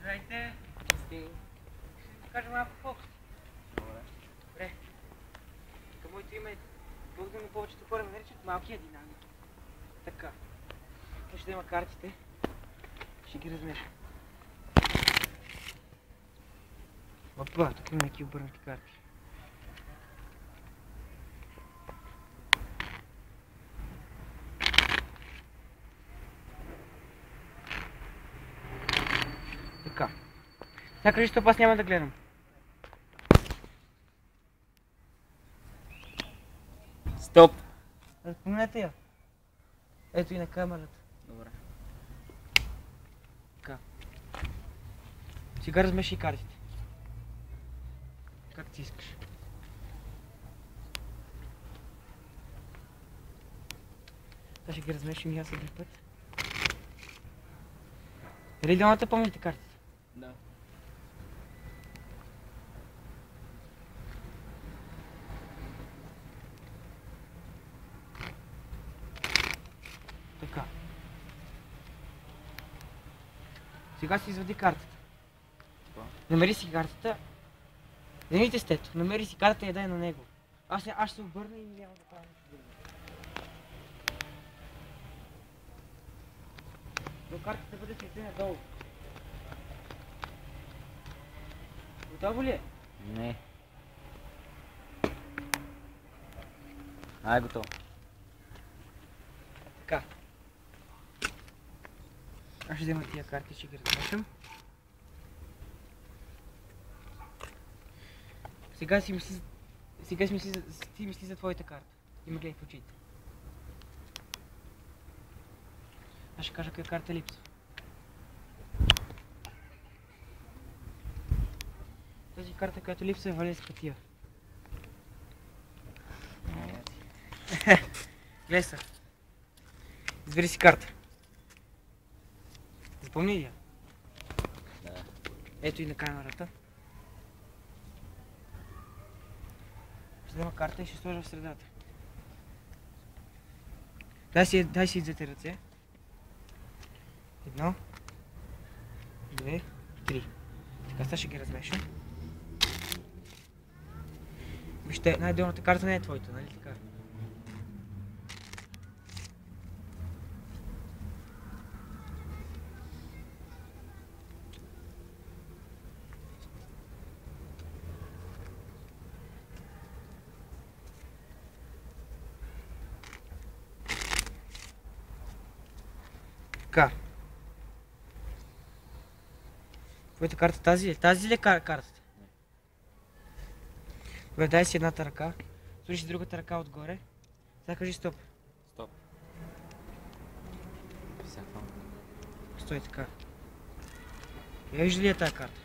Здравейте! Ще ви кажа малко фокус. Добре. Към моето име, благодарно повечето хора ме наричат малкия динамик. Така. Тук ще има картите. Ще ги размеша. Опа, тук има някакви обърнати карти. Така. Сега кажи, стоп, аз няма да гледам. Стоп! Спомнете я. Ето и на камерата. Добре. Така. Сега размешай картите. Как ти искаш. Сега ще ги размешим и аз един път. Дали двамата помните картите? Да. Така. Сега си извади картата. Намери си картата. Вземите стето. Намери си картата и я дай на него. Аз ще се обърна и няма да правя нищо друго. Но картата да бъде слетена долу. Готово ли е? Не. Ай, готово. Така. Аз ще взема тия карти, ще ги размешам. Сега си мисли за твоята карта. И ме гледай в очите. Аз ще кажа коя карта липсва. Тази карта, която липсва, е валец пътия. Гледай са. Избери си карта. Запомни ли я? Да. Ето и на камерата. Ще взема карта и ще сложа в средата. Дай си двете ръце. 1, 2, 3. Така сега ще ги размешам. Вижте, най-долната карта не е твоята, нали така? Така. Твоята карта тази ли? Тази ли е картата? Добре, дай си едната ръка. Сложи си другата ръка отгоре. Сега кажи стоп. Стоп. Всякакво. Стой така. Я вижда ли е тази карта?